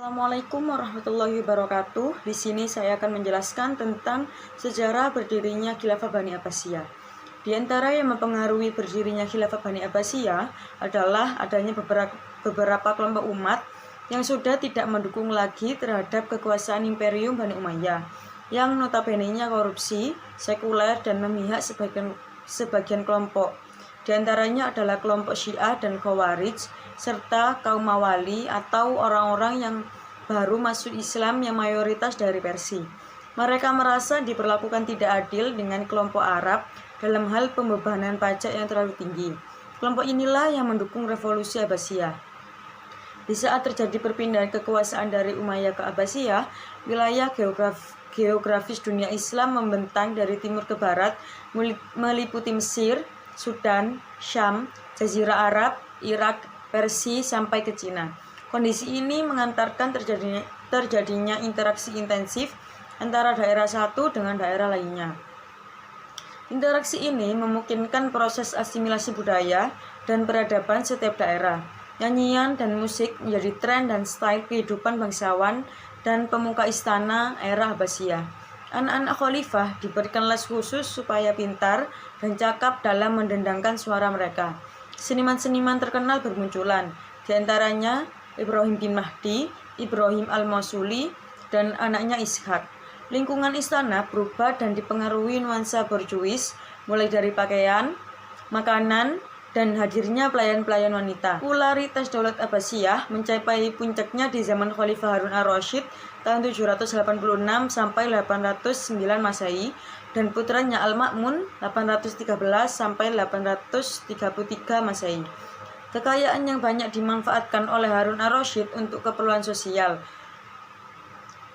Assalamualaikum warahmatullahi wabarakatuh. Di sini saya akan menjelaskan tentang sejarah berdirinya Khilafah Bani Abbasiyah. Di antara yang mempengaruhi berdirinya Khilafah Bani Abbasiyah adalah adanya beberapa kelompok umat yang sudah tidak mendukung lagi terhadap kekuasaan Imperium Bani Umayyah, yang notabene-nya korupsi, sekuler, dan memihak sebagian kelompok. Di antaranya adalah kelompok Syiah dan Khawarij, serta kaum Mawali atau orang-orang yang baru masuk Islam yang mayoritas dari Persia. Mereka merasa diperlakukan tidak adil dengan kelompok Arab dalam hal pembebanan pajak yang terlalu tinggi. Kelompok inilah yang mendukung revolusi Abbasiyah. Di saat terjadi perpindahan kekuasaan dari Umayyah ke Abbasiyah, wilayah geografis dunia Islam membentang dari timur ke barat, meliputi Mesir, Sudan, Syam, Jazirah Arab, Irak, Persia, sampai ke Cina. Kondisi ini mengantarkan terjadinya interaksi intensif antara daerah satu dengan daerah lainnya. Interaksi ini memungkinkan proses asimilasi budaya dan peradaban setiap daerah. Nyanyian dan musik menjadi tren dan style kehidupan bangsawan dan pemuka istana era Abbasiyah. Anak-anak khalifah diberikan les khusus supaya pintar dan cakap dalam mendendangkan suara mereka. Seniman-seniman terkenal bermunculan, di antaranya Ibrahim bin Mahdi, Ibrahim al-Mausuli, dan anaknya Ishak. Lingkungan istana berubah dan dipengaruhi nuansa borjuis, mulai dari pakaian, makanan, dan hadirnya pelayan-pelayan wanita. Popularitas Daulat Abbasiyah mencapai puncaknya di zaman Khalifah Harun ar-Rasyid tahun 786 sampai 809 Masehi dan putranya Al-Ma'mun 813 sampai 833 Masehi. Kekayaan yang banyak dimanfaatkan oleh Harun ar-Rasyid untuk keperluan sosial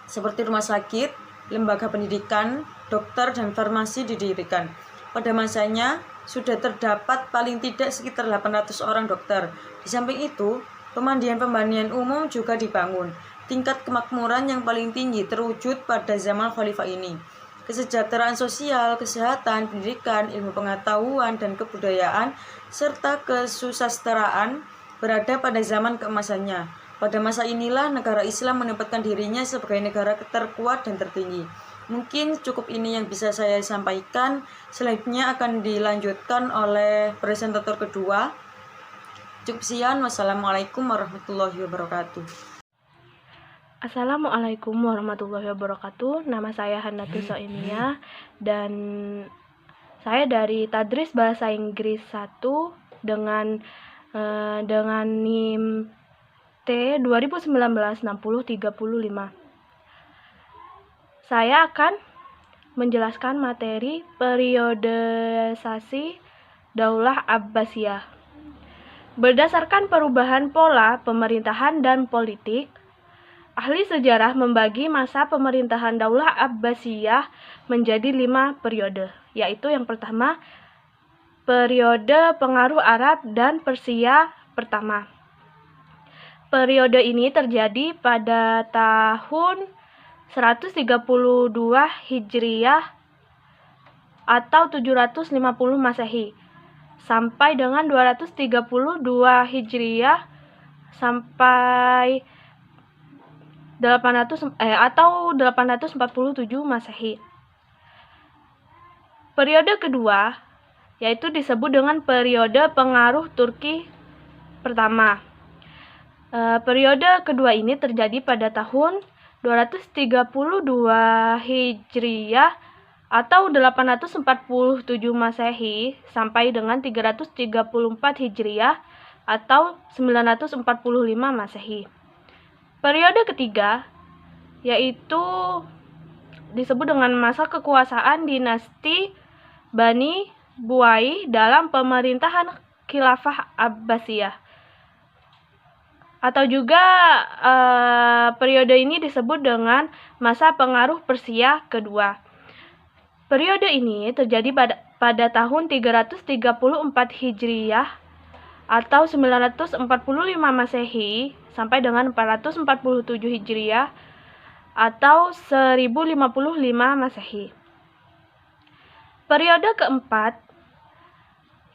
seperti rumah sakit, lembaga pendidikan, dokter, dan farmasi didirikan. Pada masanya sudah terdapat paling tidak sekitar 800 orang dokter. Di samping itu, pemandian-pemandian umum juga dibangun. Tingkat kemakmuran yang paling tinggi terwujud pada zaman khalifah ini. Kesejahteraan sosial, kesehatan, pendidikan, ilmu pengetahuan, dan kebudayaan, serta kesusasteraan berada pada zaman keemasannya. Pada masa inilah negara Islam menempatkan dirinya sebagai negara terkuat dan tertinggi. Mungkin cukup ini yang bisa saya sampaikan. Selanjutnya akan dilanjutkan oleh presentator kedua. Cukup sekian. Wassalamualaikum warahmatullahi wabarakatuh. Assalamualaikum warahmatullahi wabarakatuh. Nama saya Hanatul Soimiyah dan saya dari Tadris Bahasa Inggris 1 dengan NIM T 2019-6035. Saya akan menjelaskan materi periodisasi Daulah Abbasiyah. Berdasarkan perubahan pola pemerintahan dan politik, ahli sejarah membagi masa pemerintahan Daulah Abbasiyah menjadi 5 periode, yaitu yang pertama, periode pengaruh Arab dan Persia pertama. Periode ini terjadi pada tahun 132 Hijriyah atau 750 Masehi sampai dengan 232 Hijriyah sampai 847 Masehi. Periode kedua yaitu disebut dengan periode pengaruh Turki pertama. Periode kedua ini terjadi pada tahun 232 Hijriyah atau 847 Masehi sampai dengan 334 Hijriyah atau 945 Masehi. Periode ketiga yaitu disebut dengan masa kekuasaan dinasti Bani Buai dalam pemerintahan Khilafah Abbasiyah. Atau juga periode ini disebut dengan masa pengaruh Persia kedua. Periode ini terjadi pada tahun 334 Hijriyah atau 945 Masehi sampai dengan 447 Hijriyah atau 1055 Masehi. Periode keempat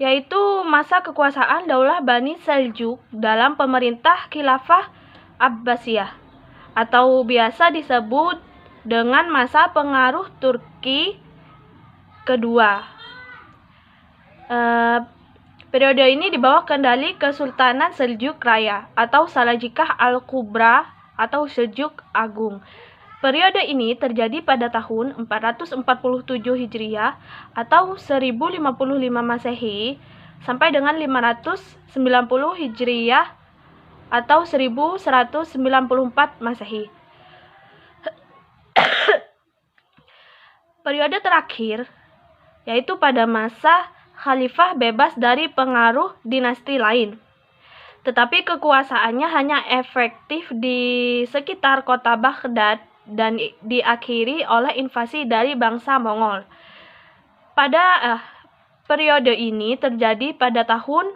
yaitu masa kekuasaan Daulah Bani Seljuk dalam pemerintah Khilafah Abbasiyah atau biasa disebut dengan masa pengaruh Turki kedua. Periode ini di bawah kendali Kesultanan Seljuk Raya atau Salajikah Al-Kubra atau Seljuk Agung. Periode ini terjadi pada tahun 447 Hijriah atau 1055 Masehi sampai dengan 590 Hijriah atau 1194 Masehi. Periode terakhir yaitu pada masa khalifah bebas dari pengaruh dinasti lain. Tetapi kekuasaannya hanya efektif di sekitar kota Baghdad dan diakhiri oleh invasi dari bangsa Mongol. Pada periode ini terjadi pada tahun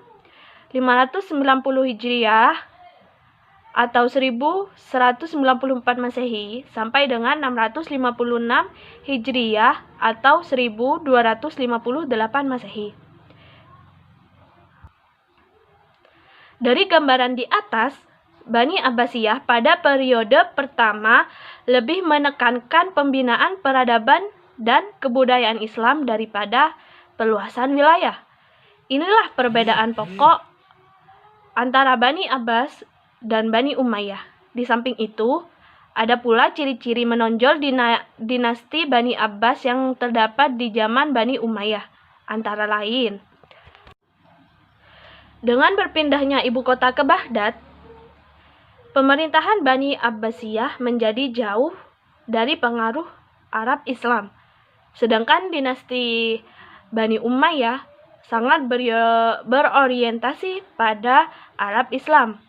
590 Hijriah atau 1194 Masehi sampai dengan 656 Hijriah atau 1258 Masehi. Dari gambaran di atas, Bani Abbasiyah pada periode pertama lebih menekankan pembinaan peradaban dan kebudayaan Islam daripada perluasan wilayah. Inilah perbedaan pokok antara Bani Abbas dan Bani Umayyah. Di samping itu, ada pula ciri-ciri menonjol dinasti Bani Abbas yang terdapat di zaman Bani Umayyah, antara lain dengan berpindahnya ibu kota ke Baghdad, pemerintahan Bani Abbasiyah menjadi jauh dari pengaruh Arab Islam. Sedangkan dinasti Bani Umayyah sangat berorientasi pada Arab Islam.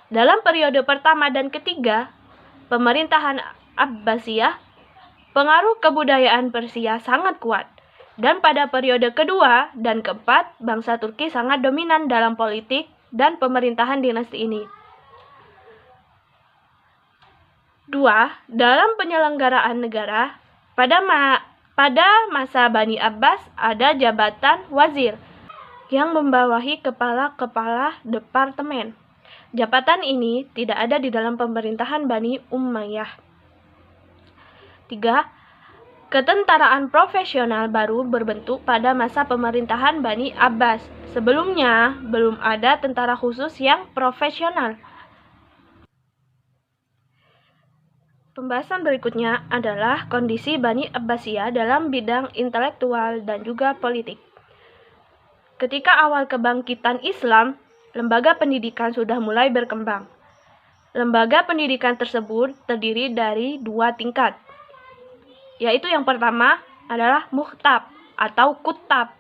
Dalam periode pertama dan ketiga, pemerintahan Abbasiyah, pengaruh kebudayaan Persia sangat kuat. Dan pada periode kedua dan keempat, bangsa Turki sangat dominan dalam politik dan pemerintahan dinasti ini. 2. Dalam penyelenggaraan negara, pada masa Bani Abbas ada jabatan wazir yang membawahi kepala-kepala departemen. Jabatan ini tidak ada di dalam pemerintahan Bani Umayyah. 3. Ketentaraan profesional baru berbentuk pada masa pemerintahan Bani Abbas. Sebelumnya, belum ada tentara khusus yang profesional. Pembahasan berikutnya adalah kondisi Bani Abbasiyah dalam bidang intelektual dan juga politik. Ketika awal kebangkitan Islam, lembaga pendidikan sudah mulai berkembang. Lembaga pendidikan tersebut terdiri dari 2 tingkat, yaitu yang pertama adalah muktab atau kutab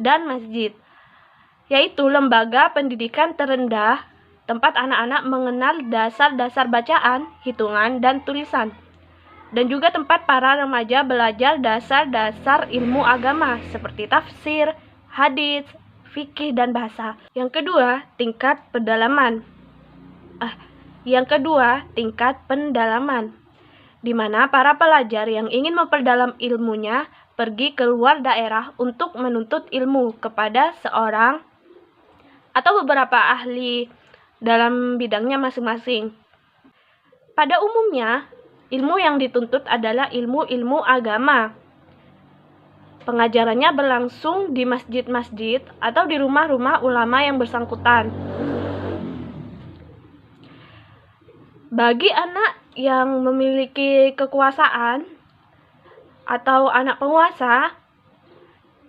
dan masjid, yaitu lembaga pendidikan terendah tempat anak-anak mengenal dasar-dasar bacaan, hitungan, dan tulisan, dan juga tempat para remaja belajar dasar-dasar ilmu agama seperti tafsir, hadits, fikih, dan bahasa. Yang kedua, tingkat pendalaman. Di mana para pelajar yang ingin memperdalam ilmunya pergi keluar daerah untuk menuntut ilmu kepada seorang atau beberapa ahli dalam bidangnya masing-masing. Pada umumnya, ilmu yang dituntut adalah ilmu-ilmu agama. Pengajarannya berlangsung di masjid-masjid atau di rumah-rumah ulama yang bersangkutan. Bagi anak yang memiliki kekuasaan atau anak penguasa,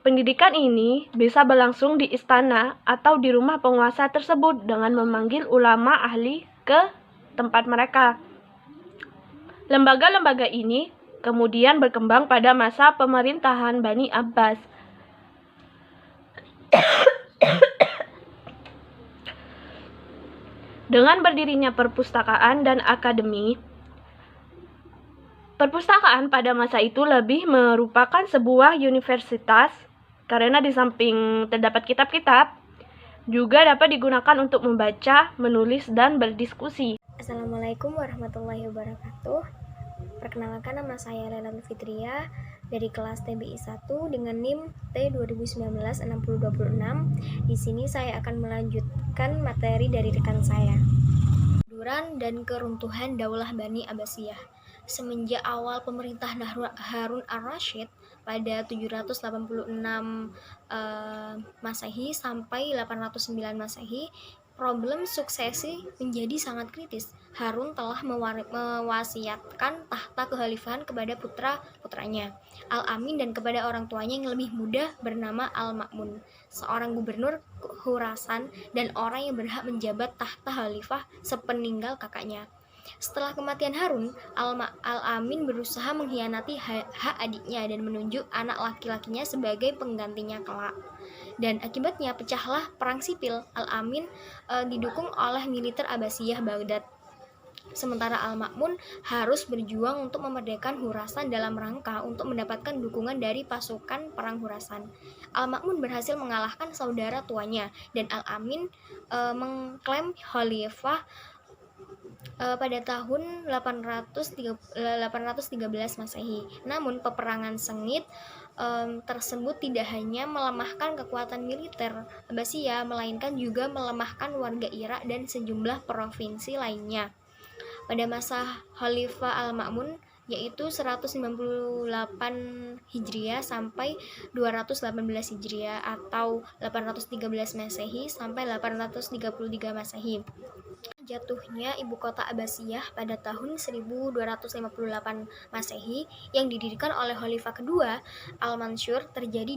pendidikan ini bisa berlangsung di istana atau di rumah penguasa tersebut dengan memanggil ulama ahli ke tempat mereka. Lembaga-lembaga ini kemudian berkembang pada masa pemerintahan Bani Abbas. Dengan berdirinya perpustakaan dan akademi, perpustakaan pada masa itu lebih merupakan sebuah universitas karena di samping terdapat kitab-kitab, juga dapat digunakan untuk membaca, menulis, dan berdiskusi. Assalamualaikum warahmatullahi wabarakatuh. Perkenalkan, nama saya Lailatul Fitriah dari kelas TBI 1 dengan NIM T2019-6026. Di sini saya akan melanjutkan materi dari rekan saya. kehancuran dan keruntuhan Daulah Bani Abbasiyah. Semenjak awal pemerintah Harun ar-Rasyid pada 786 Masehi sampai 809 Masehi, problem suksesi menjadi sangat kritis. Harun telah mewasiatkan tahta kekhalifahan kepada putra-putranya, Al-Amin, dan kepada orang tuanya yang lebih muda bernama Al-Ma'mun, seorang gubernur Khurasan dan orang yang berhak menjabat tahta khalifah sepeninggal kakaknya. Setelah kematian Harun, Al-Amin berusaha mengkhianati hak adiknya dan menunjuk anak laki-lakinya sebagai penggantinya kelak. Dan akibatnya pecahlah perang sipil. Al-Amin didukung oleh militer Abbasiyah Baghdad. Sementara Al-Ma'mun harus berjuang untuk memerdekakan Khurasan dalam rangka untuk mendapatkan dukungan dari pasukan perang Khurasan. Al-Ma'mun berhasil mengalahkan saudara tuanya dan Al-Amin mengklaim khalifah pada tahun 813 Masehi. Namun peperangan sengit tersebut tidak hanya melemahkan kekuatan militer Abbasiyah, melainkan juga melemahkan warga Irak dan sejumlah provinsi lainnya. Pada masa Khalifah Al-Ma'mun, yaitu 198 Hijriah sampai 218 Hijriah atau 813 Masehi sampai 833 Masehi. Jatuhnya ibu kota Abbasiyah pada tahun 1258 Masehi yang didirikan oleh Khalifah kedua Al-Mansur terjadi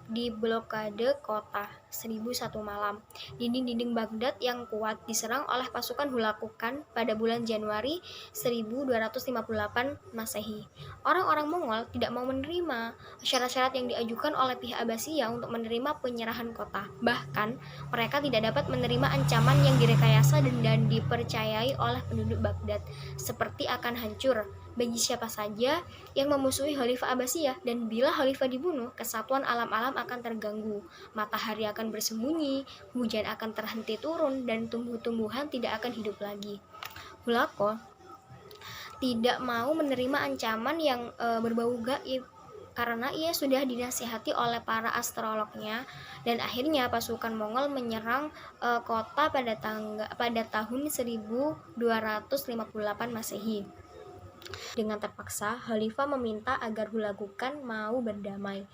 di blokade kota 1001 malam. Dinding-dinding Baghdad yang kuat diserang oleh pasukan Hulakukan pada bulan Januari 1258 Masehi. Orang-orang Mongol tidak mau menerima syarat-syarat yang diajukan oleh pihak Abbasiyah untuk menerima penyerahan kota. Bahkan mereka tidak dapat menerima ancaman yang direkayasa dan dipercayai oleh penduduk Baghdad seperti akan hancur bagi siapa saja yang memusuhi Khalifah Abbasiyah, dan bila Khalifah dibunuh, kesatuan alam-alam akan terganggu, matahari akan bersembunyi, hujan akan terhenti turun, dan tumbuh-tumbuhan tidak akan hidup lagi. Hulako tidak mau menerima ancaman yang berbau gaib karena ia sudah dinasihati oleh para astrolognya, dan akhirnya pasukan Mongol menyerang kota pada tahun 1258 Masehi. Dengan terpaksa, Khalifah meminta agar Hulagukan mau berdamai.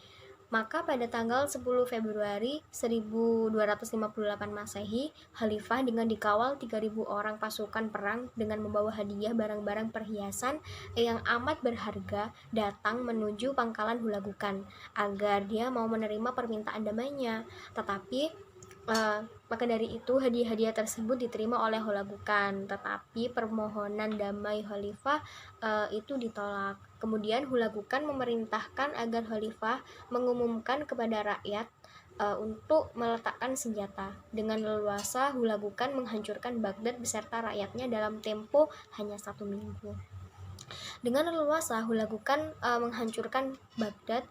Maka pada tanggal 10 Februari 1258 Masehi, Khalifah dengan dikawal 3.000 orang pasukan perang dengan membawa hadiah barang-barang perhiasan yang amat berharga datang menuju pangkalan Hulagukan agar dia mau menerima permintaan damainya. Tetapi maka dari itu hadiah-hadiah tersebut diterima oleh Hulagukan, tetapi permohonan damai Khalifah itu ditolak. Kemudian Hulagukan memerintahkan agar Khalifah mengumumkan kepada rakyat untuk meletakkan senjata. Dengan leluasa Hulagukan menghancurkan Baghdad beserta rakyatnya dalam tempo hanya 1 minggu. Dengan leluasa Hulagukan menghancurkan Baghdad.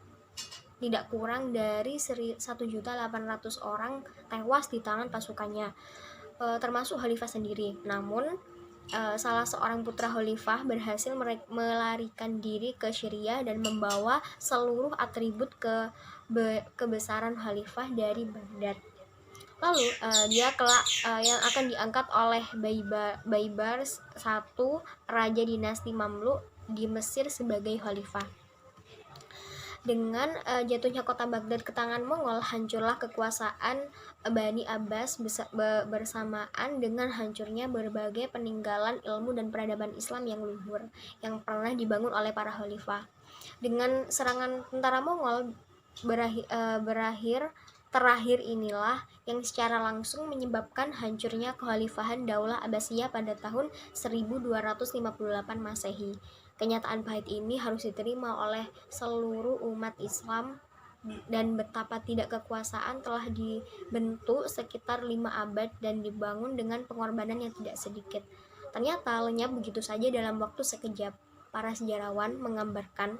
Tidak kurang dari 1.800.000 orang tewas di tangan pasukannya, termasuk Khalifah sendiri. Namun, salah seorang putra Khalifah berhasil melarikan diri ke Syria dan membawa seluruh atribut kebesaran Khalifah dari Baghdad. Lalu, dia kelak yang akan diangkat oleh Baibar I, raja dinasti Mamluk di Mesir sebagai Khalifah. Dengan jatuhnya kota Baghdad ke tangan Mongol, hancurlah kekuasaan Bani Abbas bersamaan dengan hancurnya berbagai peninggalan ilmu dan peradaban Islam yang luhur yang pernah dibangun oleh para khalifah. Dengan serangan tentara Mongol terakhir inilah yang secara langsung menyebabkan hancurnya kekhalifahan Daulah Abbasiyah pada tahun 1258 Masehi. Kenyataan pahit ini harus diterima oleh seluruh umat Islam, dan betapa tidak kekuasaan telah dibentuk sekitar 5 abad dan dibangun dengan pengorbanan yang tidak sedikit. Ternyata lenyap begitu saja dalam waktu sekejap. Para sejarawan menggambarkan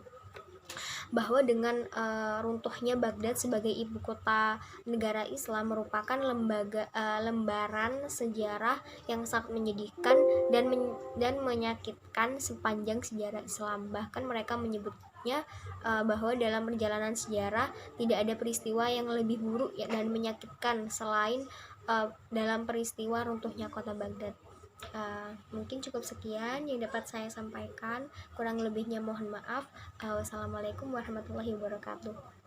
bahwa dengan runtuhnya Baghdad sebagai ibu kota negara Islam merupakan lembaran sejarah yang sangat menyedihkan dan menyakitkan sepanjang sejarah Islam. Bahkan mereka menyebutnya bahwa dalam perjalanan sejarah tidak ada peristiwa yang lebih buruk dan menyakitkan selain dalam peristiwa runtuhnya kota Baghdad. Mungkin cukup sekian yang dapat saya sampaikan. Kurang lebihnya mohon maaf. Wassalamualaikum warahmatullahi wabarakatuh.